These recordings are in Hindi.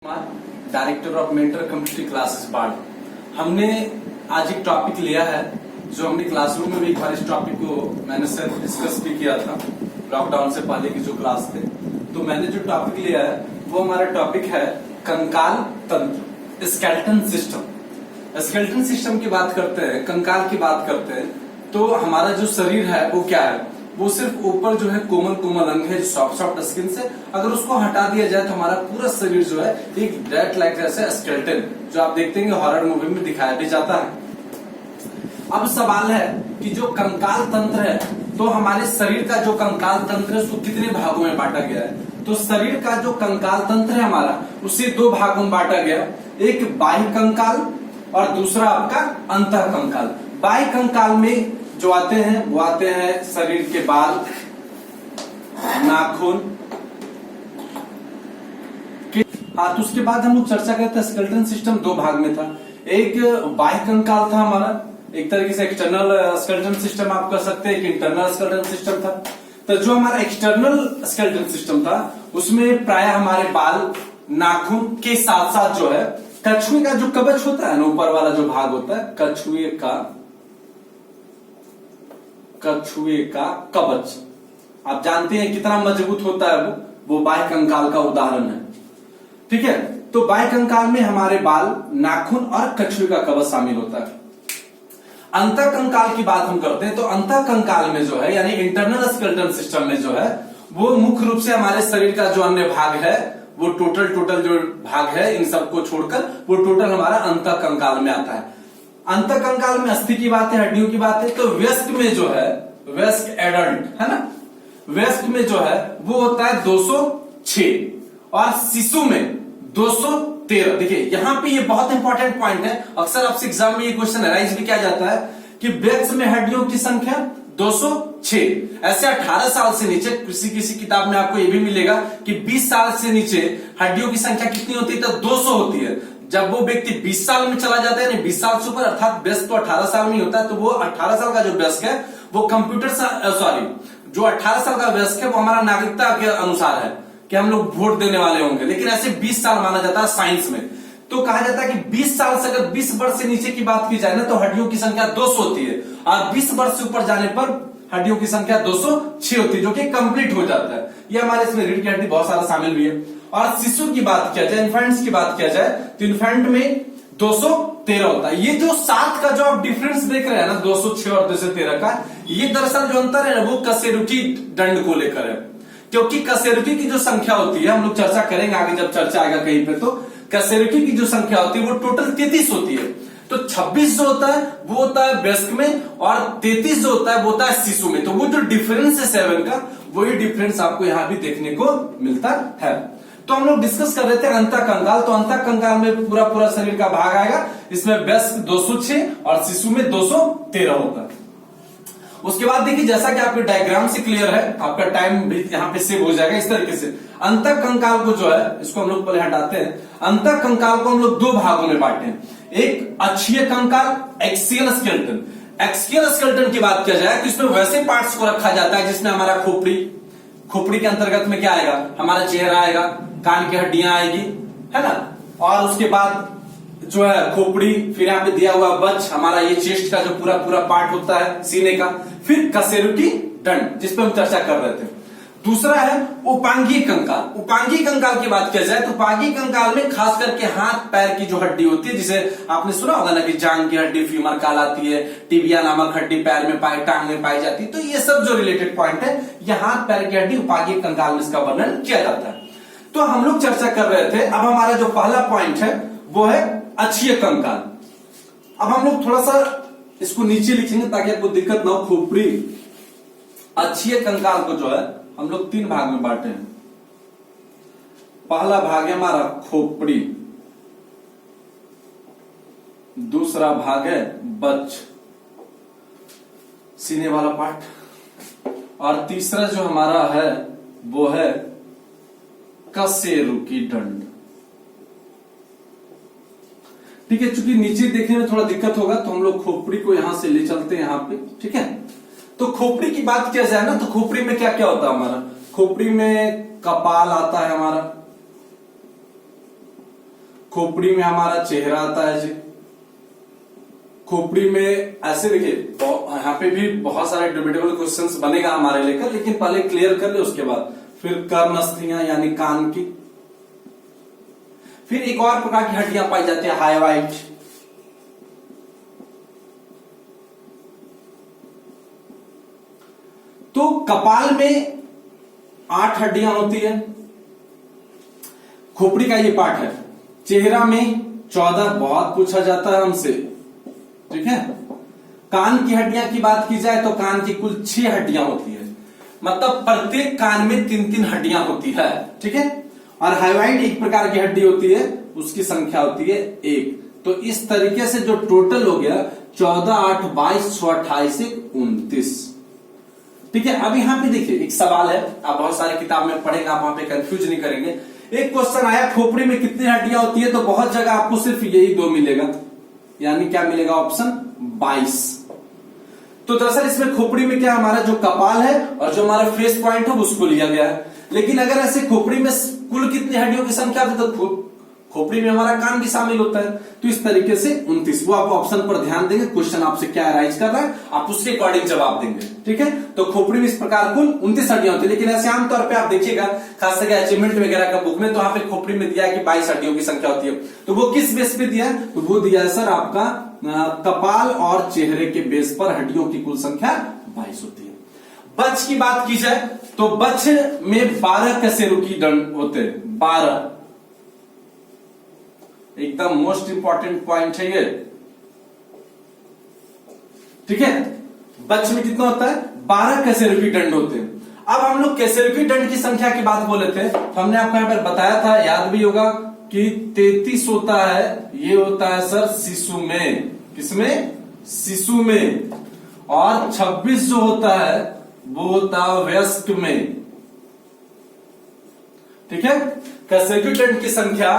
Director of mentor community classes बार्ड। हमने आज एक टॉपिक लिया है जो हमने क्लासरूम में भी एक बार इस टॉपिक को मैंने सिर्फ डिस्कस भी किया था लॉकडाउन से पहले की जो क्लास थे। तो मैंने जो टॉपिक लिया है वो हमारा टॉपिक है कंकाल तंत्र, स्केलेटन सिस्टम। स्केलेटन सिस्टम की बात करते हैं, कंकाल की बात करते हैं तो हमारा जो शरीर है वो क्या है, वो सिर्फ ऊपर जो है कोमल अंग है, सॉफ्ट स्किन से अगर उसको हटा दिया जाए तो हमारा पूरा शरीर जो है एक डेट लाइक जैसे स्केलेटन जो आप देखते हैं हॉरर मूवी में दिखाया भी जाता है। अब सवाल है कि जो कंकाल तंत्र है तो हमारे शरीर का जो कंकाल तंत्र है उसको कितने भागों में बांटा गया है। तो शरीर का जो कंकाल तंत्र है हमारा उसे दो भागों में बांटा गया, एक बाह्य कंकाल और दूसरा आपका अंतः कंकाल। बाह्य कंकाल में जो आते हैं वो आते हैं शरीर के बाल, नाखून हाँ। तो उसके बाद हम लोग चर्चा करते हैं स्केलेटन सिस्टम दो भाग में था। एक बाह्य कंकाल था हमारा, एक तरीके से एक्सटर्नल स्केलेटन सिस्टम आप कह सकते हैं, एक इंटरनल स्केलेटन सिस्टम था। तो जो हमारा एक्सटर्नल स्केलेटन सिस्टम था उसमें प्राय हमारे बाल, नाखून के साथ साथ जो है कछुए का जो कवच होता है ना, ऊपर वाला जो भाग होता है कछुए का कवच, आप जानते हैं कितना मजबूत होता है वो बाह्य कंकाल का उदाहरण है। ठीक है, तो बाह्य कंकाल में हमारे बाल, नाखून और कछुए का कवच शामिल होता है। अंतः कंकाल की बात हम करते हैं तो अंतः कंकाल में जो है यानी इंटरनल स्केलेटन सिस्टम में जो है वो मुख्य रूप से हमारे शरीर का जो अन्य भाग है वो टोटल जो भाग है इन सबको छोड़कर वो टोटल हमारा अंतः कंकाल में आता है। अंतः कंकाल में अस्थि की बात है, हड्डियों की बात है। तो वयस्क में जो है, वयस्क एडल्ट है ना, वयस्क में जो है वो होता है 206 और शिशु में 213। देखिए यहाँ पे ये बहुत इंपॉर्टेंट पॉइंट है, अक्सर आपसे एग्जाम में ये क्वेश्चन राइज भी किया जाता है कि वयस्क में हड्डियों की संख्या 206। ऐसे 18 साल से नीचे किसी किताब में आपको ये भी मिलेगा कि 20 साल से नीचे हड्डियों की संख्या कितनी होती है, तो 200 होती है। जब वो व्यक्ति 20 साल में चला जाता है, 20 साल से ऊपर अर्थात वयस्क तो 18 साल में ही होता है, तो वो 18 साल का जो वयस्क है वो जो 18 साल का वयस्क है वो हमारा नागरिकता के अनुसार है कि हम लोग वोट देने वाले होंगे, लेकिन ऐसे 20 साल माना जाता है साइंस में। तो कहा जाता है कि 20 साल से अगर 20 वर्ष से नीचे की बात की जाए ना तो हड्डियों की संख्या 200 होती है और 20 वर्ष से ऊपर जाने पर हड्डियों की संख्या 206 होती है, जो कि कंप्लीट हो जाता है। ये हमारे इसमें रीढ़ की हड्डी बहुत सारा शामिल भी है। और शिशु की बात किया जाए, इन्फेंट्स की बात किया जाए तो इन्फेंट में 213 होता है। ये जो 7 का जो आप डिफरेंस देख रहे हैं ना, 206 और 213 का, ये दरअसल जो अंतर है ना वो कशेरुकी दंड को लेकर है। क्योंकि कशेरुकी की जो संख्या होती है, हम लोग चर्चा करेंगे आगे जब चर्चा आएगा कहीं पे, तो कशेरुकी की जो संख्या होती है वो टोटल 33 होती है। तो 26 जो होता है वो होता है वयस्क में और 33 जो होता है वो होता है शिशु में। तो वो जो डिफरेंस है 7 का, वही डिफरेंस आपको यहां भी देखने को मिलता है। तो हम लोग डिस्कस कर रहे थे अंतः कंकाल। तो अंतः कंकाल में पूरा शरीर का भाग आएगा, इसमें वयस्क 206 और शिशु में 213 होता है। उसके बाद देखिए जैसा कि आपके डायग्राम से क्लियर है, आपका टाइम भी यहाँ पे सेव हो जाएगा। इस तरीके से अंतः कंकाल को जो है इसको हम लोग पहले हटाते हैं। अंतः कंकाल को हम लोग दो भागों में बांटे हैं, एक अक्षीय कंकाल, एक्सियल स्केलेटन। एक्सियल स्केलेटन की बात किया जाए तो इसमें वैसे पार्ट्स को रखा जाता है जिसमें हमारा खोपड़ी के अंतर्गत में क्या आएगा, हमारा चेहरा आएगा, कान की हड्डियां आएगी, है ना, और उसके बाद जो है खोपड़ी, फिर यहाँ पे दिया हुआ बच, हमारा ये चेस्ट का जो पूरा पार्ट होता है सीने का, फिर कशेरुकी दंड जिस पे हम चर्चा कर रहे थे। दूसरा है उपांगीय कंकाल। उपांगीय कंकाल की बात किया जाए तो उपांगीय कंकाल में खास करके हाथ पैर की जो हड्डी होती है, जिसे आपने सुना होगा ना कि जांग की हड्डी फीमर कहलाती है, टिबिया नामक हड्डी पैर में टांग में पाई जाती है। तो ये सब जो रिलेटेड पॉइंट है, ये हाथ पैर की हड्डी उपांगीय कंकाल में इसका वर्णन किया जाता है। तो हम लोग चर्चा कर रहे थे, अब हमारा जो पहला पॉइंट है वो है अक्षीय कंकाल। अब हम लोग थोड़ा सा इसको नीचे लिखेंगे ताकि आपको दिक्कत ना हो। खोपड़ी, अक्षीय कंकाल को जो है हम लोग 3 भाग में बांटे हैं। पहला भाग है हमारा खोपड़ी, दूसरा भाग है बच, सीने वाला पार्ट, और तीसरा जो हमारा है वो है कशेरुकी दंड। ठीक है, चूंकि नीचे देखने में थोड़ा दिक्कत होगा तो हम लोग खोपड़ी को यहां से ले चलते हैं यहाँ पे। ठीक है, तो खोपड़ी की बात किया जाए ना तो खोपड़ी में क्या क्या होता है हमारा, खोपड़ी में कपाल आता है हमारा, खोपड़ी में हमारा चेहरा आता है जी। खोपड़ी में ऐसे देखिए, यहाँ पे भी बहुत सारे डिबेटेबल क्वेश्चंस बनेगा हमारे लेकर, लेकिन पहले क्लियर कर ले, उसके बाद फिर कर्णस्थियां यानी कान की। फिर एक और प्रकार की हड्डियां पाई जाती है, हाइवाइट। तो कपाल में 8 हड्डियां होती है, खोपड़ी का ये पार्ट है। चेहरा में 14, बहुत पूछा जाता है हमसे, ठीक है। कान की हड्डियां की बात की जाए तो कान की कुल 6 हड्डियां होती है, मतलब प्रत्येक कान में 3-3 हड्डियां होती है, ठीक है। और हाइवाइड एक प्रकार की हड्डी होती है, उसकी संख्या होती है 1। तो इस तरीके से जो टोटल हो गया 14, 8, 22, 6, 28, 29, ठीक है। अब यहां पे देखिए एक सवाल है, आप बहुत सारे किताब में पढ़ेंगे, आप वहां पे कंफ्यूज नहीं करेंगे। एक क्वेश्चन आया खोपड़ी में कितनी हड्डियां होती है, तो बहुत जगह आपको सिर्फ यही 2 मिलेगा, यानी क्या मिलेगा, ऑप्शन 22। तो दरअसल इसमें खोपड़ी में क्या हमारा जो कपाल है और जो हमारा फेस पॉइंट है उसको लिया गया है। लेकिन अगर ऐसे खोपड़ी में कुल कितनी हड्डियों की संख्या है, तो खोपड़ी में हमारा कान भी शामिल होता है। तो इस तरीके से 29, वो आप ऑप्शन पर ध्यान देंगे, क्वेश्चन आपसे क्या अराइज कर रहा है, आप उसके अकॉर्डिंग जवाब देंगे, ठीक है। तो खोपड़ी में इस प्रकार कुल 29 हड्डियां होती है। लेकिन ऐसे आमतौर पे आप देखिएगा, खास करके अचीवमेंट वगैरह का बुक में, तो वहां पे खोपड़ी में दिया है कि 22 हड्डियों की संख्या होती है। तो वो किस बेस पे दिया है, तो वो दिया है सर आपका कपाल और चेहरे के बेस पर हड्डियों की कुल संख्या 22 होती है। बच्च की बात की जाए तो बच्च में 12 कशेरुकी दंड होते हैं, 12, एकदम मोस्ट इंपॉर्टेंट पॉइंट है ये, ठीक है। बच्च में कितना होता है, 12 कशेरुकी दंड होते हैं। अब हम लोग कशेरुकी दंड की संख्या की बात बोले थे, तो हमने आपको यहां पर बताया था, याद भी होगा कि 33 होता है, ये होता है सर शिशु में, किसमें, शिशु में। और 26 जो होता है वो होता है वयस्क में, ठीक है। कशेरुकी दंड की संख्या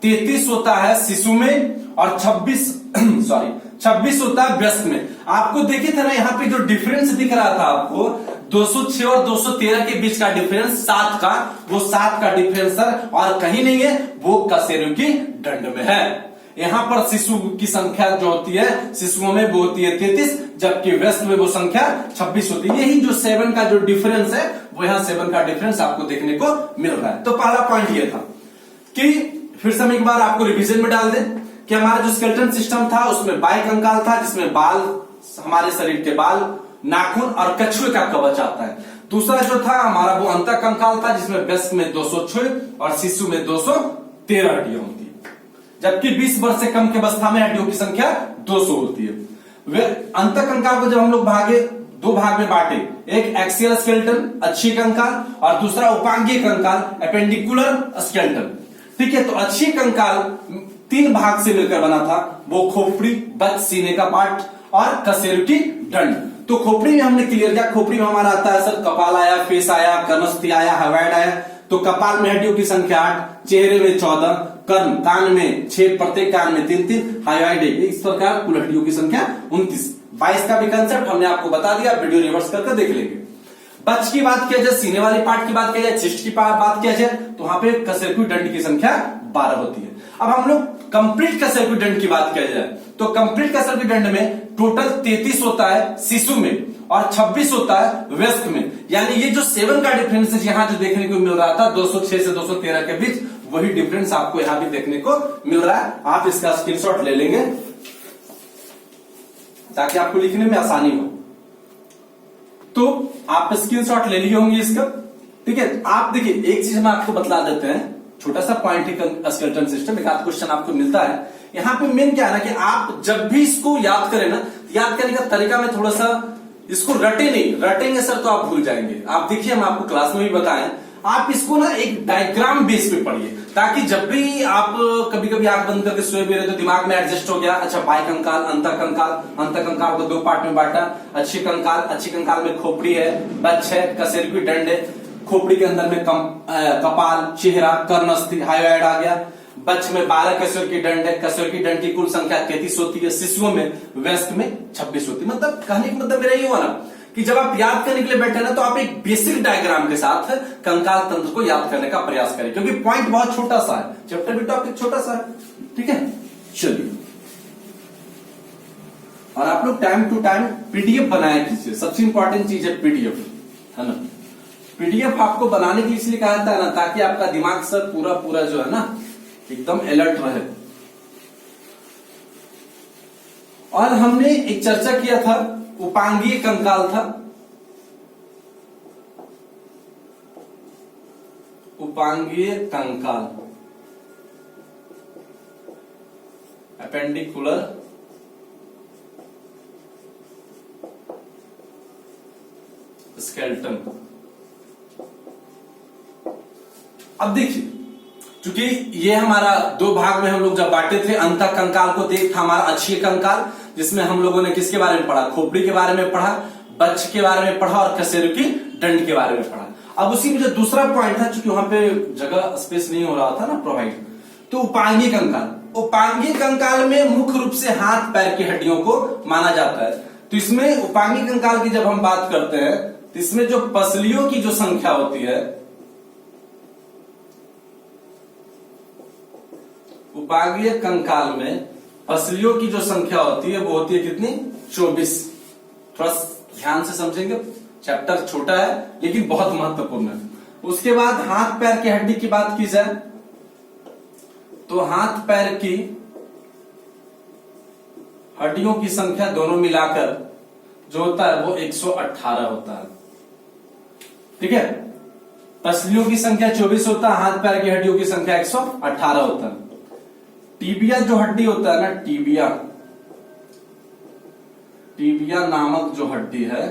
33 होता है शिशु में और 26 होता है वयस्क में। आपको देखिए था ना, यहाँ पे जो डिफरेंस दिख रहा था आपको, 206 और 213 के बीच का डिफरेंस 7 का, वो 7 का डिफरेंस सर और कहीं नहीं है, वो कशेरुकी दंड में है। यहां पर शिशु की संख्या जो होती है शिशुओं में वो होती है 33, जबकि वयस्क में वो संख्या 26 होती है। यही जो 7 का जो डिफरेंस है, वो यहां 7 का डिफरेंस आपको देखने को मिल रहा है। तो पहला पॉइंट ये था कि फिर से हम एक बार आपको रिवीजन में डाल दें कि हमारा जो स्केलेटन सिस्टम था उसमें बाह्य कंकाल था, जिसमें बाल, हमारे शरीर के बाल, नाखून और कछुए का कवच आता है। दूसरा जो था हमारा वो अंतः कंकाल था, जिसमें वयस्क में 206 और शिशु में 213 हड्डियां होती है, जबकि 20 वर्ष से कम के अवस्था में हड्डियों की संख्या 200 होती है। अंतः कंकाल को जब हम लोग दो भाग में बांटे, एक एक्सियल स्केलेटन अच्छी कंकाल और दूसरा उपांगीय कंकाल एपेंडिकुलर स्केलेटन, ठीक है। तो अच्छी कंकाल 3 भाग से मिलकर बना था, वो खोपड़ी, बच्च, सीने का पार्ट और कशेरुकी दंड। तो खोपड़ी में हमने क्लियर किया, खोपड़ी में हमारा आता है सर कपाल आया, फेस आया, कर्णस्थी आया, हाइवाइड आया। तो कपाल में हड्डियों की संख्या 8, चेहरे में 14, कर्ण, कान में 6, प्रत्येक कान में 3-3, हाइवाइड 1, इस प्रकार कुल हड्डियों की संख्या 29। 22 का भी कंसेप्ट हमने आपको बता दिया, वीडियो रिवर्स करके देख लेंगे। बच्च की बात किया जाए, सीने वाली पार्ट की बात किया जाए, चेस्ट की बात किया जाए, तो वहां पे कशेरुकी दंड की संख्या 12 होती है। अब हम लोग कंप्लीट कशेरुकी दंड की बात किया जाए तो कंप्लीट कशेरुकी दंड में टोटल 33 होता है शिशु में और 26 होता है वयस्क में। यानी ये जो 7 का डिफरेंस यहां जो देखने को मिल रहा था 206 से 213 के बीच, वही डिफरेंस आपको यहां भी देखने को मिल रहा है। आप इसका स्क्रीनशॉट ले लेंगे ताकि आपको लिखने में आसानी हो। तो आप स्क्रीनशॉट ले लिए होंगे इसका, ठीक है। आप देखिए एक चीज हम आपको बतला देते हैं, छोटा सा पॉइंट है स्केलेटन सिस्टम, एक आध क्वेश्चन आपको मिलता है। यहाँ पे मेन क्या है ना कि आप जब भी इसको याद करें ना, याद करने का तरीका में थोड़ा सा इसको रटे नहीं, रटेंगे सर तो आप भूल जाएंगे। आप देखिए हम आपको क्लास में भी बताएं, आप इसको ना एक डायग्राम बेस पे पढ़िए, ताकि जब भी आप कभी कभी आंख बंद करके सोए भी रहे तो दिमाग में एडजस्ट हो गया, अच्छा बाह्य कंकाल, अंतः कंकाल को 2 पार्ट में बांटा, अच्छी कंकाल में खोपड़ी है, बच्च है, कशेरुकी दंड है, खोपड़ी के अंदर में कपाल, चेहरा, कर्णस्थी, हाइवाइड आ गया, बच्च में 12 कशेरुकी दंड है, कशेरुकी दंड की कुल संख्या 33 होती है, शिशुओं में, वयस्क में 26 होती है। मतलब कहने का मतलब मेरा ये हुआ ना कि जब आप याद करने के लिए बैठे ना तो आप एक बेसिक डायग्राम के साथ कंकाल तंत्र को याद करने का प्रयास करें, क्योंकि पॉइंट बहुत छोटा सा है, चैप्टर भी टॉपिक छोटा सा है। ठीक है, चलिए। और आप लोग टाइम टू टाइम पीडीएफ बनाया कीजिए, सबसे इंपॉर्टेंट चीज है पीडीएफ, है ना। पीडीएफ आपको बनाने के लिए इसलिए कहा जाता है ना, ताकि आपका दिमाग सर पूरा पूरा जो है ना एकदम अलर्ट रहे। और हमने एक चर्चा किया था, उपांगीय कंकाल था, उपांगीय कंकाल, अपेंडिकुलर स्केलेटन। अब देखिए, क्योंकि ये हमारा दो भाग में हम लोग जब बांटे थे, अंतः कंकाल को देख था हमारा अक्षीय कंकाल, जिसमें हम लोगों ने किसके बारे में पढ़ा, खोपड़ी के बारे में पढ़ा, बच्च के बारे में पढ़ा और कशेरुकी दंड के बारे में पढ़ा। अब उसी में जो दूसरा पॉइंट था, क्योंकि वहां पे जगह स्पेस नहीं हो रहा था ना प्रोवाइड, तो उपांगीय कंकाल। उपांगीय कंकाल में मुख्य रूप से हाथ पैर की हड्डियों को माना जाता है। तो इसमें उपांगीय कंकाल की जब हम बात करते हैं तो इसमें जो पसलियों की जो संख्या होती है, उपांगीय कंकाल में पसलियों की जो संख्या होती है वो होती है कितनी, 24। थोड़ा ध्यान से समझेंगे, चैप्टर छोटा है लेकिन बहुत महत्वपूर्ण है। उसके बाद हाथ पैर की हड्डी की बात की जाए तो हाथ पैर की हड्डियों की संख्या दोनों मिलाकर जो होता है वो 118 होता है। ठीक है, पसलियों की संख्या 24 होता है, हाथ पैर की हड्डियों की संख्या 118 होता है। टीबिया जो हड्डी होता है ना, टीबिया, टीबिया नामक जो हड्डी है,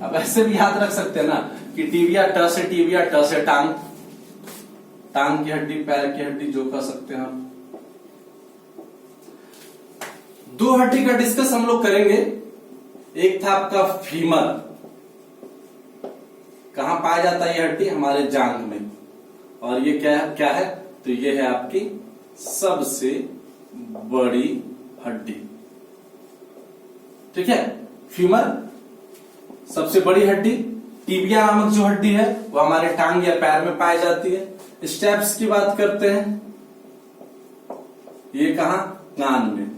अब ऐसे भी याद रख सकते हैं ना कि टीबिया, ट से टीबिया, ट से टांग, टांग की हड्डी, पैर की हड्डी, जो कह सकते हैं हम। दो हड्डी का डिस्कस हम लोग करेंगे। एक था आपका फीमर, कहां पाया जाता है ये हड्डी, हमारे जांघ में। और ये क्या है तो ये है आपकी सबसे बड़ी हड्डी। ठीक है, फीमर सबसे बड़ी हड्डी। टीबिया नामक जो हड्डी है वो हमारे टांग या पैर में पाई जाती है। स्टेप्स की बात करते हैं, ये कहां, कान में।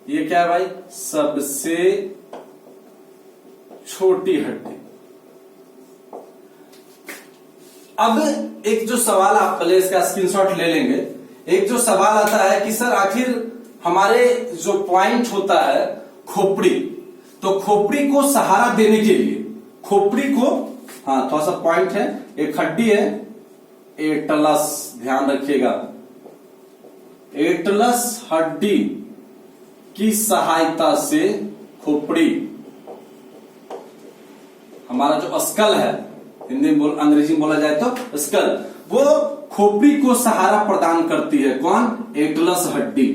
ये क्या है भाई, सबसे छोटी हड्डी। अब एक जो सवाल आप पहले इसका स्क्रीनशॉट ले लेंगे, एक जो सवाल आता है कि सर आखिर हमारे जो पॉइंट होता है खोपड़ी, तो खोपड़ी को सहारा देने के लिए खोपड़ी को, हाँ थोड़ा सा पॉइंट है, एक हड्डी है एटलस, ध्यान रखिएगा, एटलस हड्डी की सहायता से खोपड़ी, हमारा जो स्कल है, हिंदी में अंग्रेजी में बोला जाए तो स्कल, वो खोपड़ी को सहारा प्रदान करती है। कौन, एटलस हड्डी।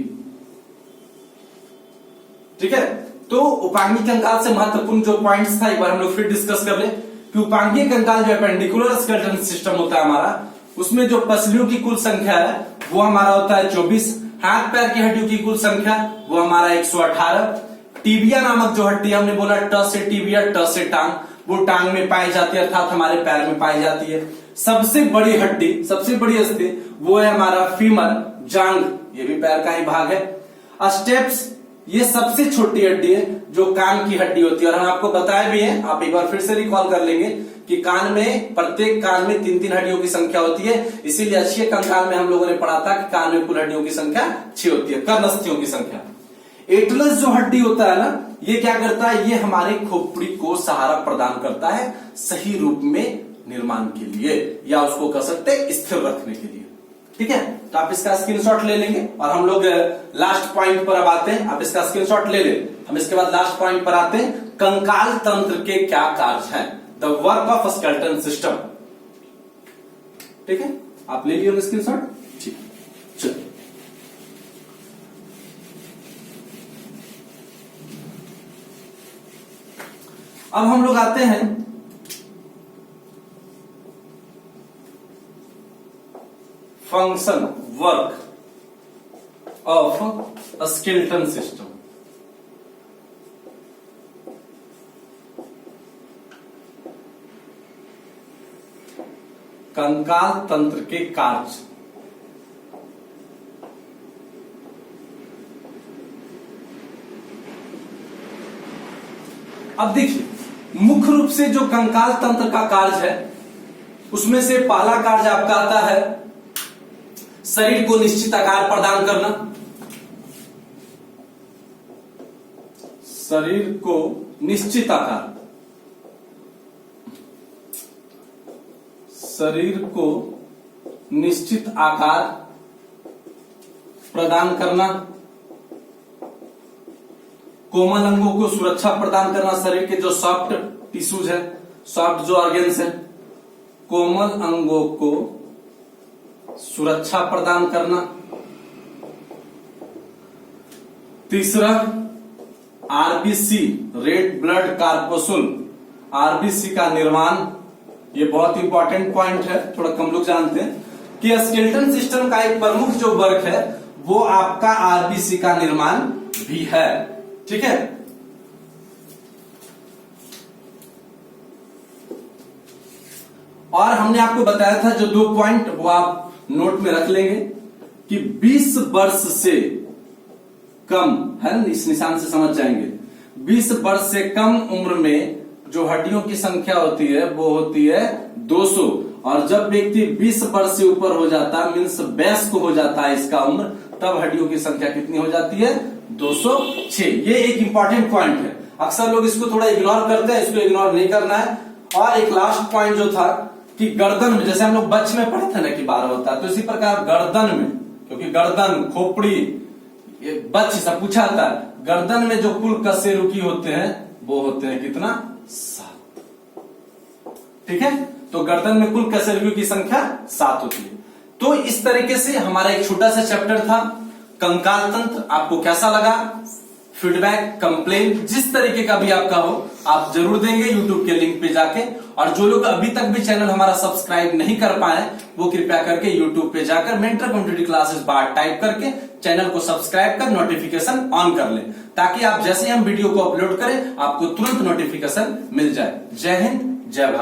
ठीक है, तो उपांगीय कंकाल से महत्वपूर्ण जो पॉइंट्स था एक बार हम लोग फिर डिस्कस कर ले कि उपांगीय कंकाल जो अपेंडिकुलर स्केलेटन सिस्टम होता है हमारा, उसमें जो पसलियों की कुल संख्या है वो हमारा होता है 24। हाथ पैर की हड्डियों की कुल संख्या वो हमारा 118। टीबिया नामक जो हड्डी हमने बोला, ट से टीबिया, ट से टांग, वो टांग में पाई जाती है, अर्थात हमारे पैर में पाई जाती है। सबसे बड़ी हड्डी, सबसे बड़ी अस्थि वो है हमारा फीमर, जांघ, ये भी पैर का ही भाग है। स्टेप्स, ये सबसे छोटी हड्डी है जो कान की हड्डी होती है। और हम आपको बताए भी हैं, आप एक बार फिर से रिकॉल कर लेंगे कि कान में, प्रत्येक कान में 3-3 हड्डियों की संख्या होती है। इसीलिए अक्षीय कंकाल में हम लोगों ने पढ़ा था कि कान में कुल हड्डियों की संख्या 6 होती है, कर्णस्थियों की संख्या। एटलस जो हड्डी होता है ना, ये क्या करता है, ये हमारे खोपड़ी को सहारा प्रदान करता है सही रूप में निर्माण के लिए, या उसको कह सकते हैं स्थिर रखने के लिए। ठीक है, तो आप इसका स्क्रीनशॉट ले लेंगे और हम लोग लास्ट पॉइंट पर अब आते हैं। आप इसका स्क्रीनशॉट ले लें, हम इसके बाद लास्ट पॉइंट पर आते हैं, कंकाल तंत्र के क्या कार्य हैं, the work of skeleton system. ठीक है, आप ले लियो स्क्रीनशॉट। ठीक, चलिए अब हम लोग आते हैं function, work of skeleton system. कंकाल तंत्र के कार्य। अब देखिए मुख्य रूप से जो कंकाल तंत्र का कार्य है उसमें से पहला कार्य आपका आता है शरीर को निश्चित आकार प्रदान करना। शरीर को निश्चित आकार, शरीर को निश्चित आकार प्रदान करना। कोमल अंगों को सुरक्षा प्रदान करना, शरीर के जो सॉफ्ट टिश्यूज है, सॉफ्ट जो ऑर्गेन्स है, कोमल अंगों को सुरक्षा प्रदान करना। तीसरा आरबीसी, रेड ब्लड कॉर्पसूल, आरबीसी का निर्माण। ये बहुत इंपॉर्टेंट पॉइंट है, थोड़ा कम लोग जानते हैं कि स्केलेटन सिस्टम का एक प्रमुख जो वर्क है वो आपका आरबीसी का निर्माण भी है। ठीक है, और हमने आपको बताया था जो 2 पॉइंट वो आप नोट में रख लेंगे कि 20 वर्ष से कम है, इस निशान से समझ जाएंगे। 20 वर्ष से कम उम्र में जो हड्डियों की संख्या होती है वो होती है 200, और जब व्यक्ति 20 वर्ष से ऊपर हो जाता है, मीन्स वयस्क हो जाता है इसका उम्र, तब हड्डियों की संख्या कितनी हो जाती है? 206। ये एक इंपॉर्टेंट पॉइंट है, अक्सर लोग इसको थोड़ा इग्नोर करते हैं, इसको इग्नोर नहीं करना है। और एक लास्ट पॉइंट जो था कि गर्दन में, जैसे हम लोग बच्च में पढ़े थे ना कि 12 होता है, तो इसी प्रकार गर्दन में, क्योंकि गर्दन, खोपड़ी, बच्च सब पूछा था, गर्दन में जो कुल कशेरुकी होते हैं वो होते हैं कितना? 7। ठीक है, तो गर्दन में कुल कशेरुकी की संख्या 7 होती है। तो इस तरीके से हमारा एक छोटा सा चैप्टर था कंकाल तंत्र। आपको कैसा लगा? फीडबैक, कंप्लेन, जिस तरीके का भी आपका हो आप जरूर देंगे यूट्यूब के लिंक पे जाके। और जो लोग अभी तक भी चैनल हमारा सब्सक्राइब नहीं कर पाए वो कृपया करके यूट्यूब पे जाकर मेंटर कम्युनिटी क्लासेस बार टाइप करके चैनल को सब्सक्राइब कर नोटिफिकेशन ऑन कर लें, ताकि आप जैसे हम वीडियो को अपलोड करें आपको तुरंत नोटिफिकेशन मिल जाए। जय हिंद, जय भारत।